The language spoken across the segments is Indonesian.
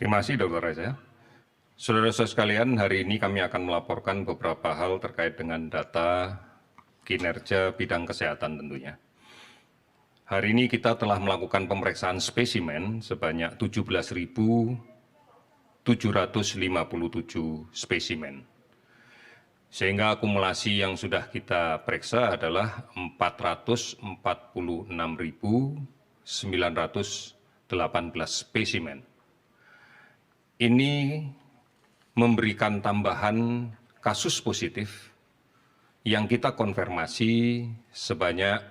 Terima kasih Dr. Reza. Saudara-saudara sekalian, hari ini kami akan melaporkan beberapa hal terkait dengan data kinerja bidang kesehatan tentunya. Hari ini kita telah melakukan pemeriksaan spesimen sebanyak 17.757 spesimen. Sehingga akumulasi yang sudah kita periksa adalah 446.918 spesimen. Ini memberikan tambahan kasus positif yang kita konfirmasi sebanyak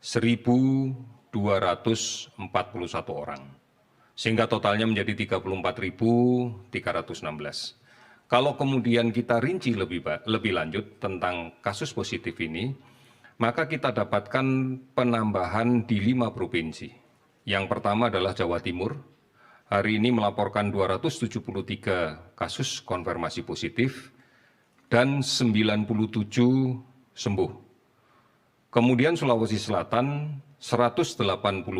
1.241 orang, sehingga totalnya menjadi 34.316. Kalau kemudian kita rinci lebih lanjut tentang kasus positif ini, maka kita dapatkan penambahan di 5 provinsi. Yang pertama adalah Jawa Timur. Hari ini melaporkan 273 kasus konfirmasi positif dan 97 sembuh. Kemudian Sulawesi Selatan 189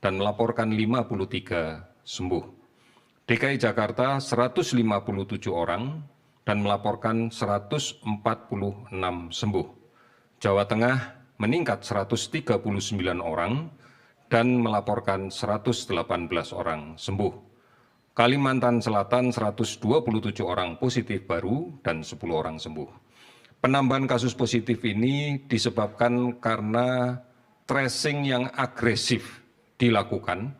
dan melaporkan 53 sembuh. DKI Jakarta 157 orang dan melaporkan 146 sembuh. Jawa Tengah meningkat 139 orang dan melaporkan 118 orang sembuh. Kalimantan Selatan 127 orang positif baru dan 10 orang sembuh. Penambahan kasus positif ini disebabkan karena tracing yang agresif dilakukan,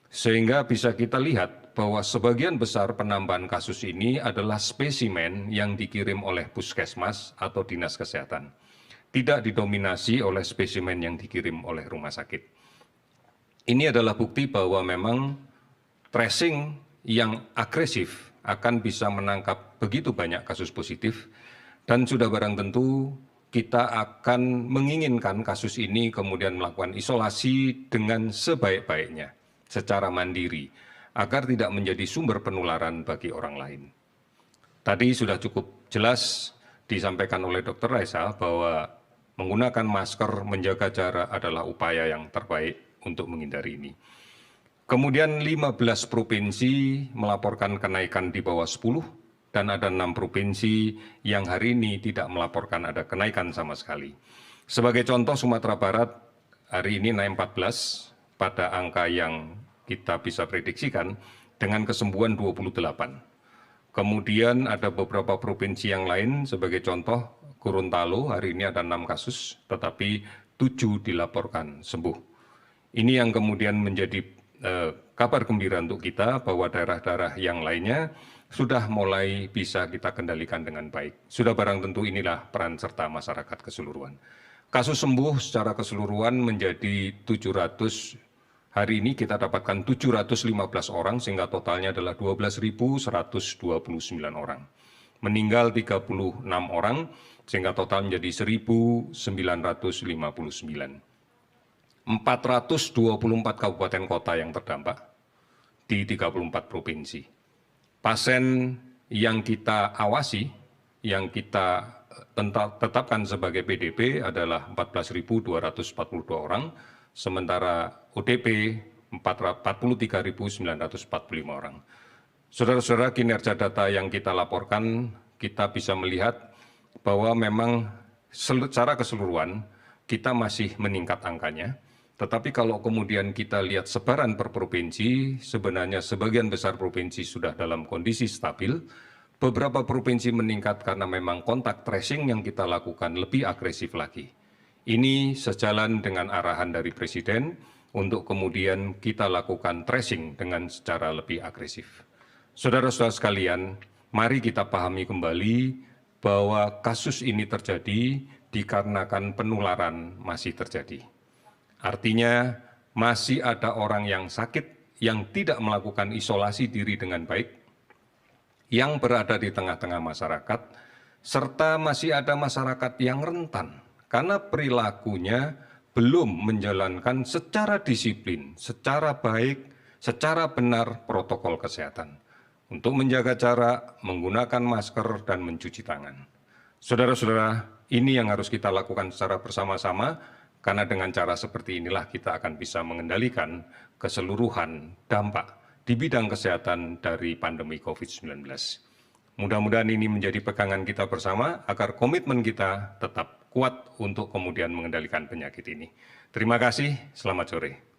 sehingga bisa kita lihat bahwa sebagian besar penambahan kasus ini adalah spesimen yang dikirim oleh puskesmas atau dinas kesehatan, tidak didominasi oleh spesimen yang dikirim oleh rumah sakit. Ini adalah bukti bahwa memang tracing yang agresif akan bisa menangkap begitu banyak kasus positif, dan sudah barang tentu kita akan menginginkan kasus ini kemudian melakukan isolasi dengan sebaik-baiknya secara mandiri agar tidak menjadi sumber penularan bagi orang lain. Tadi sudah cukup jelas disampaikan oleh Dr. Reza bahwa menggunakan masker, menjaga jarak adalah upaya yang terbaik untuk menghindari ini. Kemudian 15 provinsi melaporkan kenaikan di bawah 10 dan ada 6 provinsi yang hari ini tidak melaporkan ada kenaikan sama sekali. Sebagai contoh, Sumatera Barat hari ini naik 14 pada angka yang kita bisa prediksikan dengan kesembuhan 28. Kemudian ada beberapa provinsi yang lain, sebagai contoh Gorontalo hari ini ada 6 kasus tetapi 7 dilaporkan sembuh. Ini yang kemudian menjadi kabar gembira untuk kita bahwa daerah-daerah yang lainnya sudah mulai bisa kita kendalikan dengan baik. Sudah barang tentu inilah peran serta masyarakat keseluruhan. Kasus sembuh secara keseluruhan menjadi 700, hari ini kita dapatkan 715 orang sehingga totalnya adalah 12.129 orang. Meninggal 36 orang sehingga total menjadi 1.959. 424 kabupaten kota yang terdampak di 34 provinsi. Pasien yang kita awasi, yang kita tetapkan sebagai PDP adalah 14.242 orang, sementara ODP 43.945 orang. Saudara-saudara, kinerja data yang kita laporkan, kita bisa melihat bahwa memang secara keseluruhan kita masih meningkat angkanya. Tetapi kalau kemudian kita lihat sebaran per provinsi, sebenarnya sebagian besar provinsi sudah dalam kondisi stabil. Beberapa provinsi meningkat karena memang kontak tracing yang kita lakukan lebih agresif lagi. Ini sejalan dengan arahan dari Presiden untuk kemudian kita lakukan tracing dengan secara lebih agresif. Saudara-saudara sekalian, mari kita pahami kembali bahwa kasus ini terjadi dikarenakan penularan masih terjadi. Artinya masih ada orang yang sakit yang tidak melakukan isolasi diri dengan baik, yang berada di tengah-tengah masyarakat, serta masih ada masyarakat yang rentan karena perilakunya belum menjalankan secara disiplin, secara baik, secara benar protokol kesehatan untuk menjaga jarak, menggunakan masker, dan mencuci tangan. Saudara-saudara, ini yang harus kita lakukan secara bersama-sama, karena dengan cara seperti inilah kita akan bisa mengendalikan keseluruhan dampak di bidang kesehatan dari pandemi COVID-19. Mudah-mudahan ini menjadi pegangan kita bersama agar komitmen kita tetap kuat untuk kemudian mengendalikan penyakit ini. Terima kasih, selamat sore.